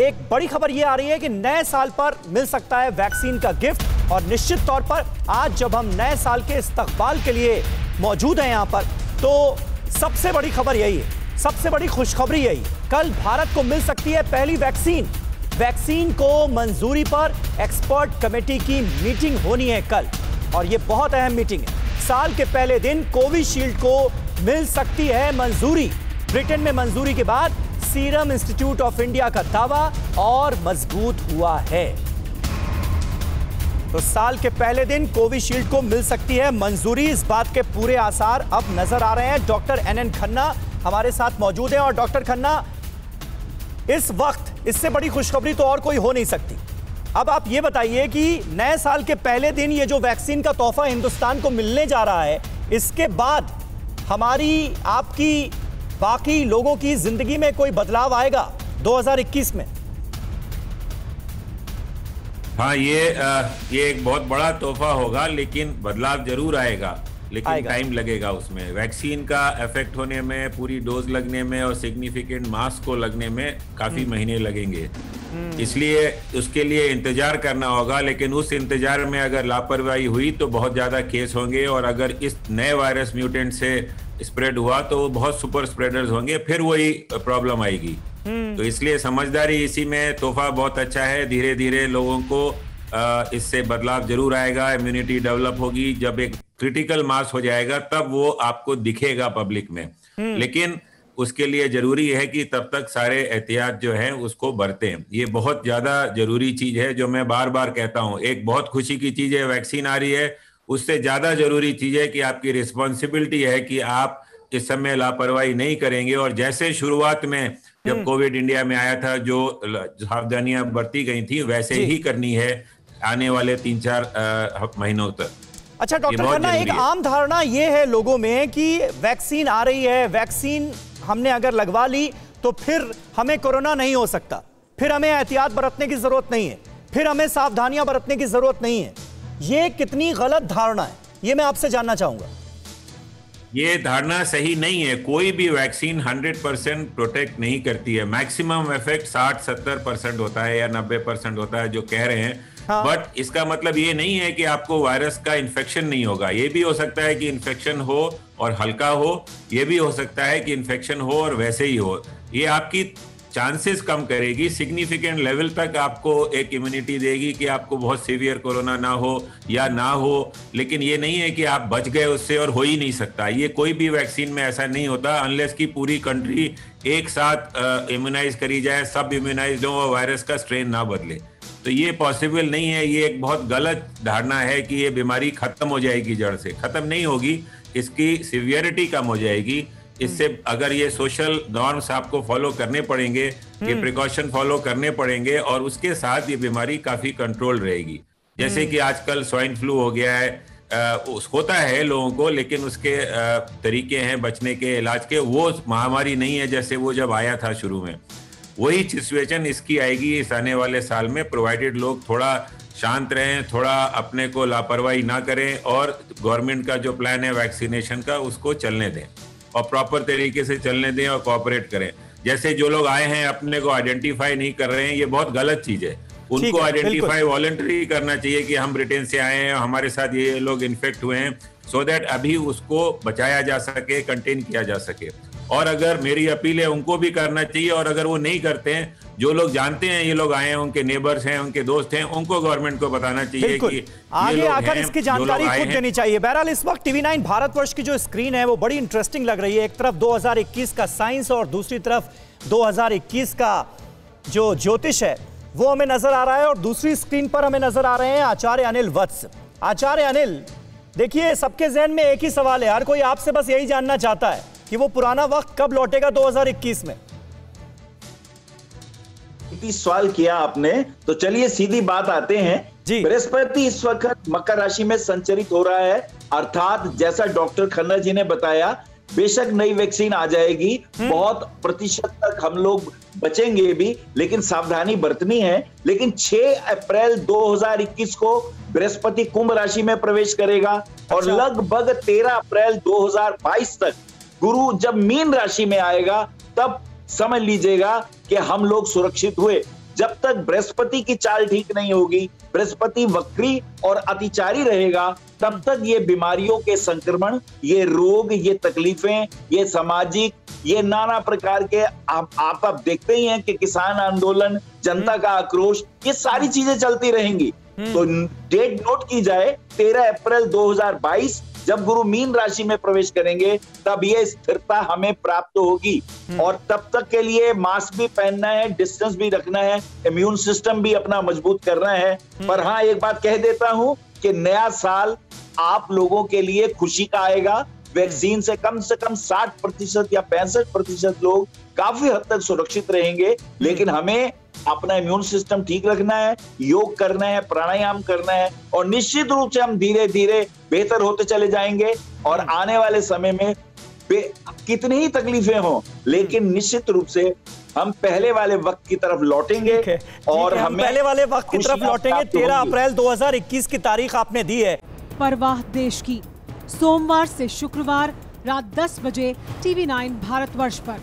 एक बड़ी खबर ये आ रही है कि नए साल पर मिल सकता है वैक्सीन का गिफ्ट। और निश्चित तौर पर आज जब हम नए साल के इस्तकबाल के लिए मौजूद हैं यहां पर, तो सबसे बड़ी खबर यही है, सबसे बड़ी खुशखबरी यही, कल भारत को मिल सकती है पहली वैक्सीन। वैक्सीन को मंजूरी पर एक्सपर्ट कमेटी की मीटिंग होनी है कल, और यह बहुत अहम मीटिंग है। साल के पहले दिन कोविशील्ड को मिल सकती है मंजूरी। ब्रिटेन में मंजूरी के बाद सीरम इंस्टीट्यूट ऑफ इंडिया का दावा और मजबूत हुआ है। तो साल के पहले दिन कोविशील्ड को मिल सकती है मंजूरी, इस बात के पूरे आसार अब नजर आ रहे हैं। डॉक्टर NN खन्ना हमारे साथ मौजूद हैं। और डॉक्टर खन्ना, इस वक्त इससे बड़ी खुशखबरी तो और कोई हो नहीं सकती। अब आप ये बताइए कि नए साल के पहले दिन ये जो वैक्सीन का तोहफा हिंदुस्तान को मिलने जा रहा है, इसके बाद हमारी, आपकी, बाकी लोगों की जिंदगी में कोई बदलाव आएगा 2021 में? हाँ, ये एक बहुत बड़ा तोहफा होगा, लेकिन बदलाव जरूर आएगा, लेकिन टाइम लगेगा उसमें। वैक्सीन का इफेक्ट होने में, पूरी डोज लगने में और सिग्निफिकेंट मास को लगने में काफी महीने लगेंगे, इसलिए उसके लिए इंतजार करना होगा। लेकिन उस इंतजार में अगर लापरवाही हुई तो बहुत ज्यादा केस होंगे, और अगर इस नए वायरस म्यूटेंट से स्प्रेड हुआ तो बहुत सुपर स्प्रेडर्स होंगे, फिर वही प्रॉब्लम आएगी। तो इसलिए समझदारी इसी में, तोहफा बहुत अच्छा है। धीरे धीरे लोगों को इससे बदलाव जरूर आएगा, इम्यूनिटी डेवलप होगी। जब एक क्रिटिकल मास हो जाएगा तब वो आपको दिखेगा पब्लिक में, लेकिन उसके लिए जरूरी है कि तब तक सारे एहतियात जो है उसको बरतें। ये बहुत ज्यादा जरूरी चीज है, जो मैं बार बार कहता हूँ। एक बहुत खुशी की चीज है वैक्सीन आ रही है, उससे ज्यादा जरूरी चीज है कि आपकी रिस्पॉन्सिबिलिटी है कि आप इस समय लापरवाही नहीं करेंगे। और जैसे शुरुआत में जब कोविड इंडिया में आया था, जो सावधानियां बरती गई थी, वैसे ही करनी है आने वाले 3-4 महीनों तक। अच्छा डॉक्टर खन्ना, एक आम धारणा ये है लोगों में कि वैक्सीन आ रही है, वैक्सीन हमने अगर लगवा ली तो फिर हमें कोरोना नहीं हो सकता, फिर हमें एहतियात बरतने की जरूरत नहीं है, फिर हमें सावधानियां बरतने की जरूरत नहीं है। ये कितनी गलत धारणा है, ये मैं आपसे जानना चाहूंगा। ये धारणा सही नहीं है। कोई भी वैक्सीन 100% प्रोटेक्ट नहीं करती है। मैक्सिमम इफेक्ट 60-70% होता है या 90% होता है जो कह रहे हैं। बट इसका मतलब ये नहीं है कि आपको वायरस का इन्फेक्शन नहीं होगा। ये भी हो सकता है कि इन्फेक्शन हो और हल्का हो, ये भी हो सकता है कि इन्फेक्शन हो और वैसे ही हो। ये आपकी चांसेस कम करेगी, सिग्निफिकेंट लेवल तक आपको एक इम्यूनिटी देगी कि आपको बहुत सीवियर कोरोना ना हो या ना हो। लेकिन ये नहीं है कि आप बच गए उससे और हो ही नहीं सकता। ये कोई भी वैक्सीन में ऐसा नहीं होता, अनलेस की पूरी कंट्री एक साथ इम्यूनाइज करी जाए, सब इम्यूनाइज हो और वायरस का स्ट्रेन ना बदले, तो ये पॉसिबल नहीं है। ये एक बहुत गलत धारणा है कि ये बीमारी खत्म हो जाएगी जड़ से। खत्म नहीं होगी, इसकी सीवियरिटी कम हो जाएगी। इससे अगर ये सोशल नॉर्म्स आपको फॉलो करने पड़ेंगे, ये प्रिकॉशन फॉलो करने पड़ेंगे, और उसके साथ ये बीमारी काफी कंट्रोल रहेगी। जैसे कि आजकल स्वाइन फ्लू हो गया है, होता है लोगों को, लेकिन उसके तरीके हैं बचने के, इलाज के। वो महामारी नहीं है जैसे वो जब आया था शुरू में। वही सिचुएशन इसकी आएगी इस आने वाले साल में, प्रोवाइडेड लोग थोड़ा शांत रहें, थोड़ा अपने को लापरवाही ना करें, और गवर्नमेंट का जो प्लान है वैक्सीनेशन का उसको चलने दें, और प्रॉपर तरीके से चलने दें और कोऑपरेट करें। जैसे जो लोग आए हैं अपने को आइडेंटिफाई नहीं कर रहे हैं, ये बहुत गलत चीज है। उनको आइडेंटिफाई वॉलंटरी करना चाहिए कि हम ब्रिटेन से आए हैं, हमारे साथ ये लोग इन्फेक्ट हुए हैं, सो दैट अभी उसको बचाया जा सके, कंटेन किया जा सके। और अगर मेरी अपील है, उनको भी करना चाहिए। और अगर वो नहीं करते हैं, जो लोग जानते हैं ये लोग आए हैं, उनके नेबर्स हैं, उनके दोस्त हैं, उनको गवर्नमेंट को बताना चाहिए कि आगे आकर इसकी जानकारी खुद देनी चाहिए। बहरहाल इस वक्त TV9 भारतवर्ष की जो स्क्रीन है वो बड़ी इंटरेस्टिंग लग रही है। एक तरफ 2021 का साइंस और दूसरी तरफ 2021 का जो ज्योतिष है वो हमें नजर आ रहा है, और दूसरी स्क्रीन पर हमें नजर आ रहे हैं आचार्य अनिल वत्स। आचार्य अनिल, देखिए सबके जहन में एक ही सवाल है, हर कोई आपसे बस यही जानना चाहता है कि वो पुराना वक्त कब लौटेगा 2021 में। सवाल किया आपने, तो चलिए सीधी बात आते हैं। बृहस्पति इस वक्त मकर राशि में संचरित हो रहा है, अर्थात जैसा डॉक्टर खन्ना जी ने बताया, बेशक नई वैक्सीन आ जाएगी, बहुत प्रतिशत तक हम लोग बचेंगे भी, लेकिन सावधानी बरतनी है। लेकिन 6 अप्रैल 2021 को बृहस्पति कुंभ राशि में प्रवेश करेगा, और लगभग 13 अप्रैल 2022 तक गुरु जब मीन राशि में आएगा, तब समझ लीजिएगा कि हम लोग सुरक्षित हुए। जब तक बृहस्पति की चाल ठीक नहीं होगी, बृहस्पति वक्री और अतिचारी रहेगा, तब तक ये बीमारियों के संक्रमण, ये रोग, ये तकलीफें, ये सामाजिक, ये नाना प्रकार के आप देखते ही हैं कि किसान आंदोलन, जनता का आक्रोश, ये सारी चीजें चलती रहेंगी। तो डेट नोट की जाए 13 अप्रैल 2022, जब गुरु मीन राशि में प्रवेश करेंगे तब ये स्थिरता हमें प्राप्त होगी। और तब तक के लिए मास्क भी पहनना है, डिस्टेंस भी रखना है, इम्यून सिस्टम भी अपना मजबूत करना है। पर हाँ, एक बात कह देता हूं कि नया साल आप लोगों के लिए खुशी का आएगा। वैक्सीन से कम 60% या 65% लोग काफी हद तक सुरक्षित रहेंगे, लेकिन हमें अपना इम्यून सिस्टम ठीक रखना है, योग करना है, प्राणायाम करना है, और निश्चित रूप से हम धीरे धीरे बेहतर होते चले जाएंगे। और आने वाले समय में कितनी ही तकलीफें हों, लेकिन निश्चित रूप से हम पहले वाले वक्त की तरफ लौटेंगे। और हम पहले वाले वक्त की तरफ लौटेंगे। 13 अप्रैल 2021 की तारीख आपने दी है। परवाह देश की, सोमवार से शुक्रवार रात 10 बजे TV9 भारतवर्ष पर।